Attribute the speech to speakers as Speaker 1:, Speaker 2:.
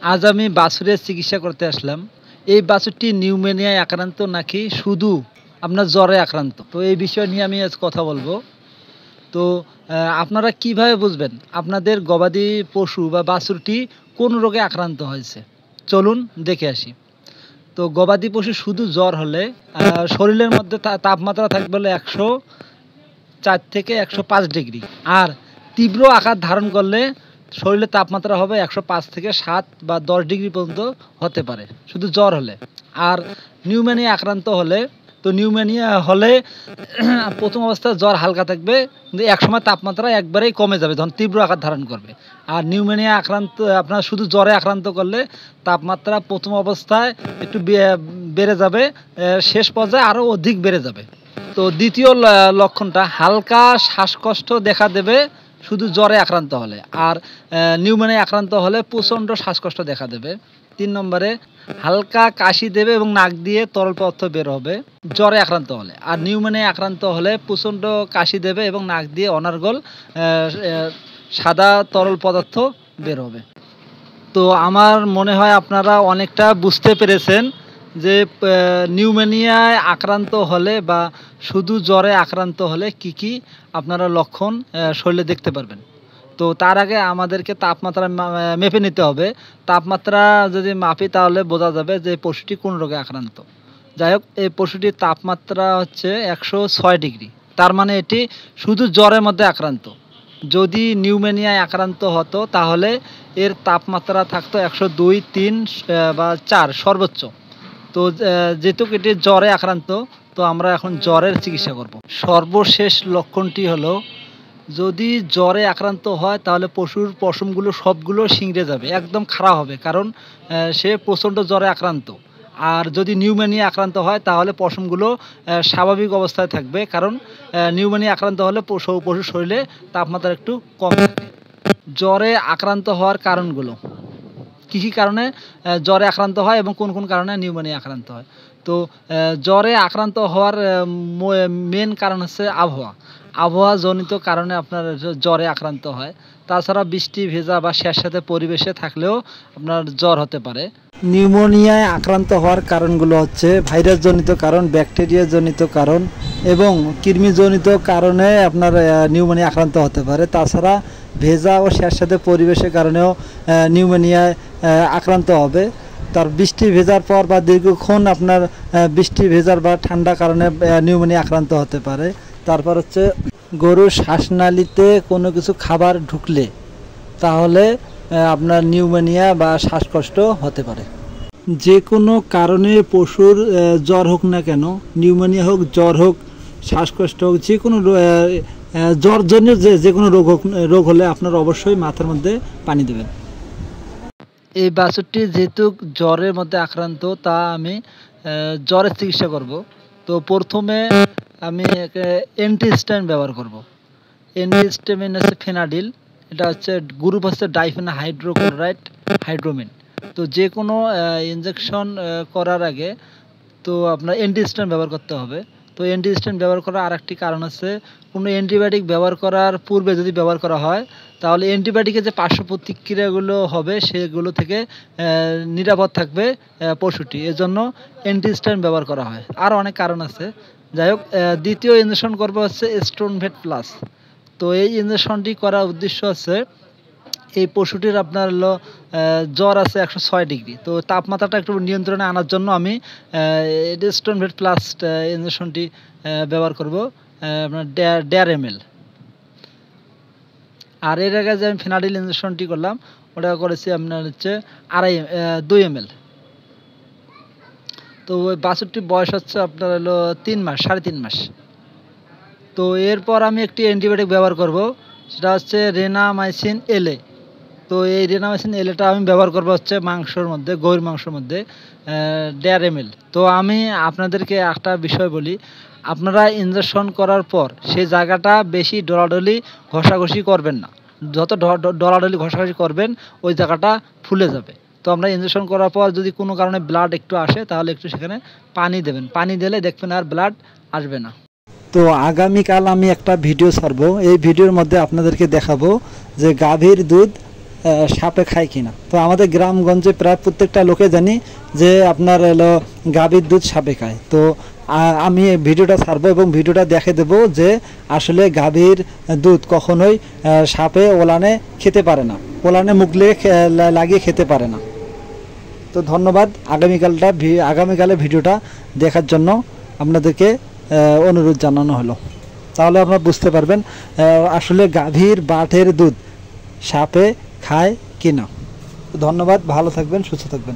Speaker 1: আজ আমি বাছুরের চিকিৎসা করতে আসলাম। এই বাছুরটি নিউমোনিয়ায় আক্রান্ত নাকি শুধু আপনার জ্বরে আক্রান্ত? তো এই বিষয় নিয়ে আমি আজ কথা বলবো। তো আপনারা কিভাবে বুঝবেন আপনাদের গবাদি পশু বা বাছুরটি কোন রোগে আক্রান্ত হয়েছে? চলুন দেখে আসি। তো গবাদি পশু শুধু জ্বর হলে শরীরের মধ্যে তাপমাত্রা থাকবে হলো ১০৪ থেকে ১০৫ ডিগ্রি। আর তীব্র আকার ধারণ করলে শরীরের তাপমাত্রা হবে ১০৫ থেকে ৭ বা ১০ ডিগ্রি পর্যন্ত হতে পারে, শুধু জ্বর হলে। আর নিউমোনিয়া আক্রান্ত হলে, তো নিউমোনিয়া হলে প্রথম অবস্থায় জ্বর হালকা থাকবে, কিন্তু একসময় তাপমাত্রা একবারেই কমে যাবে যখন তীব্র আকার ধারণ করবে। আর নিউমোনিয়া আক্রান্ত আপনার শুধু জ্বরে আক্রান্ত করলে তাপমাত্রা প্রথম অবস্থায় একটু বেড়ে যাবে, শেষ পর্যায়ে আরও অধিক বেড়ে যাবে। তো দ্বিতীয় লক্ষণটা হালকা শ্বাসকষ্ট দেখা দেবে শুধু জ্বরে আক্রান্ত হলে। আর নিউমোনিয়া আক্রান্ত হলে প্রচণ্ড শ্বাসকষ্ট দেখা দেবে। ৩ নম্বরে হালকা কাশি দেবে এবং নাক দিয়ে তরল পদার্থ বের হবে জ্বরে আক্রান্ত হলে। আর নিউমোনিয়া আক্রান্ত হলে প্রচণ্ড কাশি দেবে এবং নাক দিয়ে অনর্গল সাদা তরল পদার্থ বের হবে। তো আমার মনে হয় আপনারা অনেকটা বুঝতে পেরেছেন যে নিউমোনিয়ায় আক্রান্ত হলে বা শুধু জ্বরে আক্রান্ত হলে কি আপনারা লক্ষণ শরীরে দেখতে পারবেন। তো তার আগে আমাদেরকে তাপমাত্রা মেপে নিতে হবে। তাপমাত্রা যদি মাপি তাহলে বোঝা যাবে যে পশুটি কোন রোগে আক্রান্ত। যাই হোক, এই পশুটির তাপমাত্রা হচ্ছে ১০৬ ডিগ্রি। তার মানে এটি শুধু জ্বরের মধ্যে আক্রান্ত। যদি নিউমোনিয়ায় আক্রান্ত হতো তাহলে এর তাপমাত্রা থাকতো ১০২, ৩ বা ৪ সর্বোচ্চ। তো যেহেতু এটি জ্বরে আক্রান্ত, তো আমরা এখন জ্বরের চিকিৎসা করব। সর্বশেষ লক্ষণটি হলো, যদি জ্বরে আক্রান্ত হয় তাহলে পশুর পশমগুলো সবগুলো শিংড়ে যাবে, একদম খাড়া হবে, কারণ সে প্রচণ্ড জ্বরে আক্রান্ত। আর যদি নিউমোনিয়া আক্রান্ত হয় তাহলে পশমগুলো স্বাভাবিক অবস্থায় থাকবে, কারণ নিউমোনিয়া আক্রান্ত হলে পশুর শরীরে তাপমাত্রা একটু কম থাকে। জ্বরে আক্রান্ত হওয়ার কারণগুলো কী কারণে জ্বরে আক্রান্ত হয় এবং কোন কারণে নিউমোনিয়া আক্রান্ত হয়। তো জ্বরে আক্রান্ত হওয়ার মেন কারণ হচ্ছে আবহাওয়াজনিত কারণে আপনার জ্বরে আক্রান্ত হয়। তাছাড়া বৃষ্টি ভেজা বা স্যাঁতসেঁতে পরিবেশে থাকলেও আপনার জ্বর হতে পারে। নিউমোনিয়ায় আক্রান্ত হওয়ার কারণগুলো হচ্ছে ভাইরাসজনিত কারণ, ব্যাকটেরিয়াজনিত কারণ এবং কৃমিজনিত কারণে আপনার নিউমোনিয়া আক্রান্ত হতে পারে। তাছাড়া ভেজা ও স্যাঁতসেঁতে পরিবেশের কারণেও নিউমোনিয়ায় আক্রান্ত হবে। তার বৃষ্টি ভেজার পর বা দীর্ঘক্ষণ আপনার বৃষ্টি ভেজার বা ঠান্ডা কারণে নিউমোনিয়া আক্রান্ত হতে পারে। তারপর হচ্ছে গরুর শ্বাসনালীতে কোনো কিছু খাবার ঢুকলে তাহলে আপনার নিউমোনিয়া বা শ্বাসকষ্ট হতে পারে। যে কোনো কারণে পশুর জ্বর হোক না কেন, নিউমোনিয়া হোক, জ্বর হোক, শ্বাসকষ্ট হোক, যে কোনো জ্বরজন্য যে কোনো রোগ হলে আপনার অবশ্যই মাথার মধ্যে পানি দেবেন। এই বাছুরটি যেহেতু জ্বরের মধ্যে আক্রান্ত, তা আমি জ্বরের চিকিৎসা করব। তো প্রথমে আমি অ্যান্টিহিস্টামিন ব্যবহার করব। অ্যান্টিহিস্টামিন হচ্ছে ফেনাডিল, এটা হচ্ছে গ্রুপ হচ্ছে ডাইফেনা হাইড্রোক্লোরাইড হাইড্রোমিন। তো যে কোনো ইনজেকশন করার আগে তো আপনার অ্যান্টিহিস্টামিন ব্যবহার করতে হবে। তো অ্যান্টিহিস্টামিন ব্যবহার করার আরেকটি কারণ হচ্ছে, কোনো অ্যান্টিবায়োটিক ব্যবহার করার পূর্বে যদি ব্যবহার করা হয় তাহলে অ্যান্টিবায়োটিকের যে পার্শ্ব প্রতিক্রিয়াগুলো হবে সেগুলো থেকে নিরাপদ থাকবে পশুটি, এজন্য অ্যান্টিহিস্টামিন ব্যবহার করা হয়। আর অনেক কারণ আছে। যাই হোক, দ্বিতীয় ইনজেকশন করবো হচ্ছে স্টোনভেট প্লাস। তো এই ইনজেকশনটি করার উদ্দেশ্য আছে, এই পশুটির আপনার হলো জ্বর আছে ১০৬ ডিগ্রি। তো তাপমাত্রাটা একটু নিয়ন্ত্রণে আনার জন্য আমি স্টোনভেট প্লাস ইনজেকশনটি ব্যবহার করব আপনার ১.৫ ml। আর এর আগে যে আমি ফেনাডিল ইনজেকশনটি করলাম ওটা করেছি আপনার হচ্ছে ২ ml। তো ওই বাছুরটির বয়স হচ্ছে আপনার হলো ৩ মাস, ৩.৫ মাস। তো এরপর আমি একটি অ্যান্টিবায়োটিক ব্যবহার করব, সেটা হচ্ছে রেনামাইসিন এলএ। তো এই রেনামাইসিন এলএটা আমি ব্যবহার করব হচ্ছে মাংসর মধ্যে, গরুর মাংসের মধ্যে ১.৫ ml। তো আমি আপনাদেরকে একটা বিষয় বলি, আপনারা ইনজেকশন করার পর সেই জায়গাটা বেশি ডলাডলি ঘষাঘষি করবেন না। যত ডলাডলি ঘষাঘষি করবেন ওই জায়গাটা ফুলে যাবে। তো আমরা ইনজেকশন করার পর যদি কোনো কারণে ব্লাড একটু আসে তাহলে একটু সেখানে পানি দেবেন, পানি দিলে দেখবেন আর ব্লাড আসবে না। তো আগামীকাল আমি একটা ভিডিও ছাড়বো, এই ভিডিওর মধ্যে আপনাদেরকে দেখাবো যে গাভীর দুধ সাপে খায় কিনা। তো আমাদের গ্রামগঞ্জে প্রায় প্রত্যেকটা লোকে জানি যে আপনার হলো গাভীর দুধ সাপে খায়। তো আমি ভিডিওটা ছাড়বো এবং ভিডিওটা দেখে দেবো যে আসলে গাভীর দুধ কখনোই সাপে ওলানে খেতে পারে না, ওলানে মুখ লাগিয়ে খেতে পারে না। তো ধন্যবাদ। আগামীকালে ভিডিওটা দেখার জন্য আপনাদেরকে অনুরোধ জানানো হলো। তাহলে আপনারা বুঝতে পারবেন আসলে গাভীর বাটের দুধ সাপে খায় কিনা। ধন্যবাদ, ভালো থাকবেন, সুস্থ থাকবেন।